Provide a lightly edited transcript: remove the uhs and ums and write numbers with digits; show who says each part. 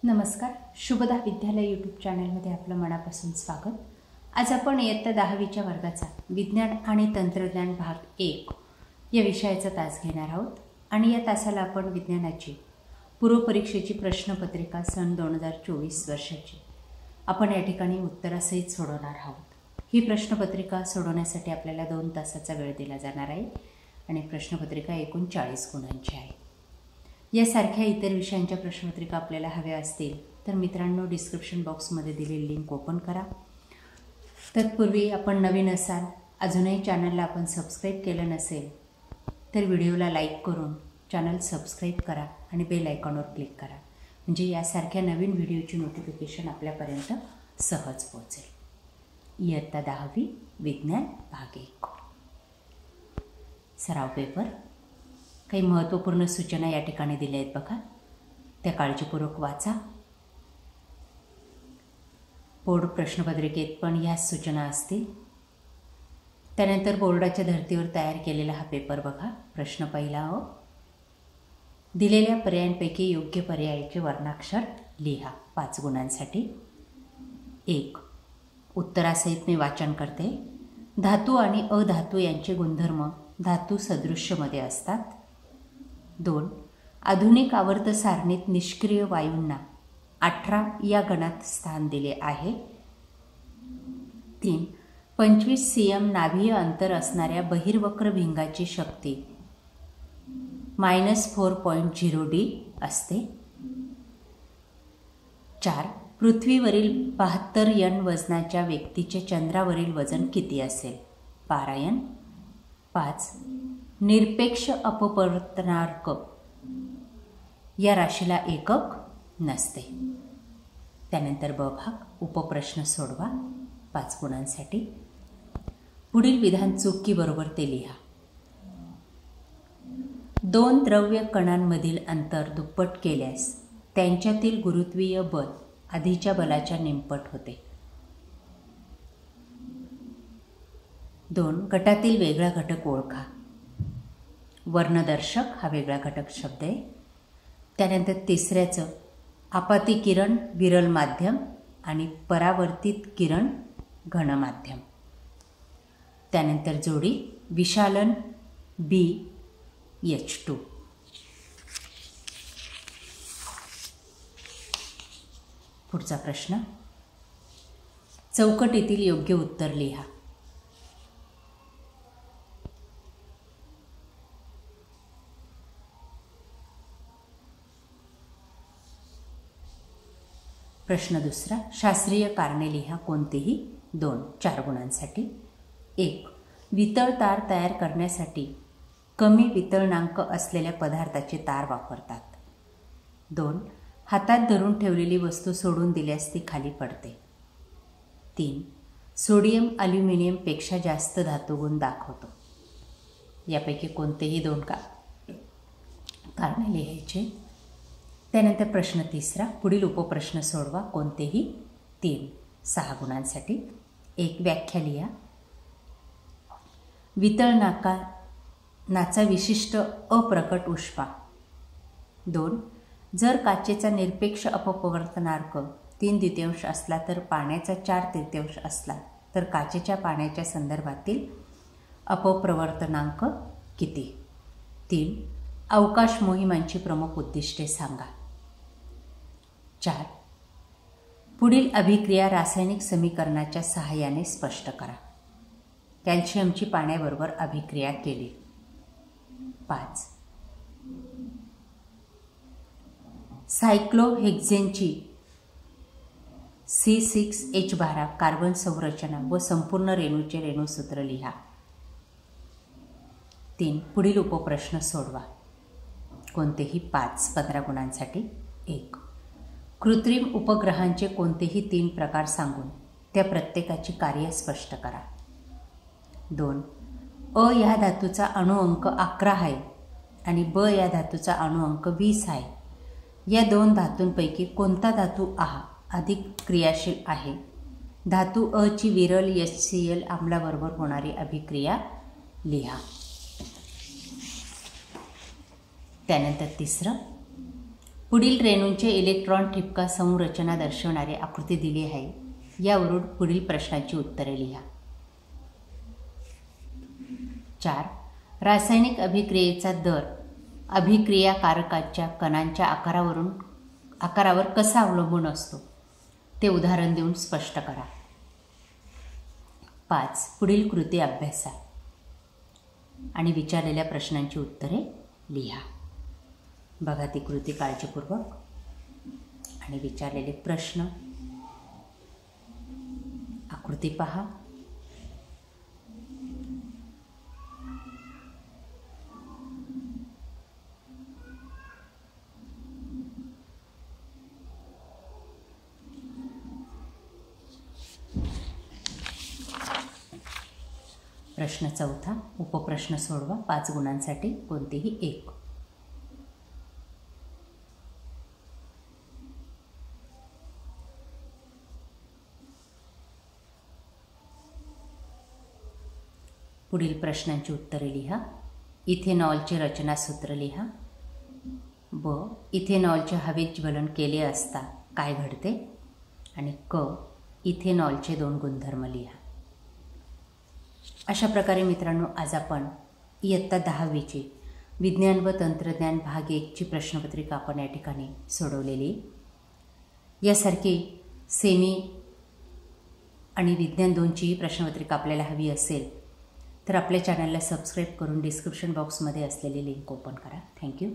Speaker 1: नमस्कार. शुभदा विद्यालय यूट्यूब चॅनलमध्ये आपलं मनापासून स्वागत. आज आपण इयत्ता 10वीच्या वर्गाचा विज्ञान आणि तंत्रज्ञान भाग 1 या विषयाचा तास घेणार आहोत आणि या तासाला आपण विज्ञानाची पूर्वपरीक्षेची प्रश्नपत्रिका सन 2024 वर्षाची आपण या ठिकाणी उत्तरासहित सोडवणार आहोत. ही प्रश्नपत्रिका सोडवण्यासाठी आपल्याला 2 तासाचा वेळ दिला जाणार आहे आणि प्रश्नपत्रिका एकूण 40 गुणांची आहे. यासारख्या इतर विषयांच्या प्रश्नपत्रिका आपल्याला हव्या असतील तर मित्रांनो, डिस्क्रिप्शन बॉक्समध्ये दिलेली लिंक ओपन करा. तत्पूर्वी आपण नवीन असाल, अजूनही चॅनलला आपण सबस्क्राईब केलं नसेल तर व्हिडिओला लाईक करून चॅनल सबस्क्राईब करा आणि बेल आयकॉनवर क्लिक करा, म्हणजे यासारख्या नवीन व्हिडिओची नोटिफिकेशन आपल्यापर्यंत सहज पोहोचेल. इयत्ता 10वी विज्ञान भाग 1 सराव पेपर. काही महत्त्वपूर्ण सूचना या ठिकाणी दिल्या आहेत बघा, त्या काळजीपूर्वक वाचा. बोर्ड प्रश्नपत्रिकेत पण ह्याच सूचना असतील. त्यानंतर बोर्डाच्या धर्तीवर तयार केलेला हा पेपर बघा. प्रश्न पहिला हो, दिलेल्या पर्यायांपैकी योग्य पर्यायाचे वर्णाक्षर लिहा. 5 गुणांसाठी. 1. उत्तरासहित मी वाचन करते. धातू आणि अधातू यांचे गुणधर्म धातू सदृश्यमध्ये असतात. 2. आधुनिक आवर्त सारणीत निष्क्रिय वायूंना 18 या गणात स्थान दिले आहे. 3. 25 cm नाभीय अंतर असणाऱ्या बहिर्वक्र भिंगाची शक्ती -4.0 D असते. 4. पृथ्वीवरील 72 N वजनाच्या व्यक्तीचे चंद्रावरील वजन किती असेल? 12 N. 5. निरपेक्ष अपवर्तनार्क या राशीला एकक नसते. त्यानंतर ब भाग, उपप्रश्न सोडवा. 5 गुणांसाठी. पुढील विधान चूक की बरोबर ते लिहा. 2 द्रव्य कणांमधील अंतर दुप्पट केल्यास त्यांच्यातील गुरुत्वीय बल आधीच्या बलाच्या निमपट होते. 2. गटातील वेगळा घटक ओळखा. वर्णदर्शक हा वेगळा घटक शब्द आहे. त्यानंतर तिसऱ्याचं आपाती किरण विरल माध्यम आणि परावर्तित किरण घन माध्यम. त्यानंतर जोडी विशालन BH2. पुढचा प्रश्न, चौकटीतील योग्य उत्तर लिहा. प्रश्न दुसरा, शास्त्रीय कारणे लिहा. कोणतेही 2. 4 गुणांसाठी. 1. वितळ तार तयार करण्यासाठी कमी वितळणांक असलेल्या पदार्थाचे तार वापरतात. 2. हातात धरून ठेवलेली वस्तू सोडून दिल्यास ती खाली पडते. 3. सोडियम ॲल्युमिनियमपेक्षा जास्त धातुगुण दाखवतो. यापैकी कोणतेही 2 कारणे लिहायचे. त्यानंतर प्रश्न तिसरा, पुढील उपप्रश्न सोडवा. कोणतेही 3. 6 गुणांसाठी. 1. व्याख्या लिहा. वितळणाचा विशिष्ट अप्रकट उष्मा. 2. जर काचेचा निरपेक्ष अपवर्तनार्क 3/4 असला तर पाण्याचा 4/3 असला तर काचेच्या पाण्याच्या संदर्भातील अपप्रवर्तनांक किती? 3. अवकाश मोहिमांची प्रमुख उद्दिष्टे सांगा. 4. पुढील अभिक्रिया रासायनिक समीकरणाच्या सहाय्याने स्पष्ट करा. कॅल्शियमची पाण्याबरोबर अभिक्रिया केली. 5. सायक्लोहेक्झेनची C6H12 कार्बन संरचना व संपूर्ण रेणूचे रेणूसूत्र लिहा. 3. पुढील उपप्रश्न सोडवा. कोणतेही 5. 15 गुणांसाठी. 1. कृत्रिम उपग्रहांचे कोणतेही 3 प्रकार सांगून त्या प्रत्येकाची कार्य स्पष्ट करा. 2. अ या धातूचा अणुअंक 11 आहे आणि ब या धातूचा अणुअंक 20 आहे. या 2 धातूंपैकी कोणता धातू अधिक क्रियाशील आहे? धातू अ ची विरल HCl आम्लाबरोबर होणारी अभिक्रिया लिहा. त्यानंतर तिसरं, पुढील रेणूंचे इलेक्ट्रॉन ठिपका संरचना दर्शवणारी आकृती दिली आहे. यावरून पुढील प्रश्नांची उत्तरे लिहा. 4. रासायनिक अभिक्रियेचा दर अभिक्रियाकारकाच्या कणांच्या आकारावर कसा अवलंबून असतो ते उदाहरण देऊन स्पष्ट करा. 5. पुढील कृती अभ्यासा आणि विचारलेल्या प्रश्नांची उत्तरे लिहा. बघा ती कृती काळजीपूर्वक आणि विचारलेले प्रश्न, आकृती पहा. प्रश्न 4. उपप्रश्न सोडवा. 5 गुणांसाठी कोणतेही एक. पुढील प्रश्नांची उत्तरे लिहा. इथेनॉलचे रचनासूत्र लिहा. ब. इथेनॉलचे हवेत ज्वलन केले असता काय घडते? आणि क. इथेनॉलचे 2 गुणधर्म लिहा. अशा प्रकारे मित्रांनो, आज आपण इयत्ता 10वीची विज्ञान व तंत्रज्ञान भाग 1ची प्रश्नपत्रिका आपण या ठिकाणी सोडवलेली. यासारखी सेमी आणि विज्ञान 2ची प्रश्नपत्रिका आपल्याला हवी असेल तर आपल्या चॅनलला सबस्क्राईब करून डिस्क्रिप्शन बॉक्समध्ये असलेली लिंक ओपन करा. थँक्यू.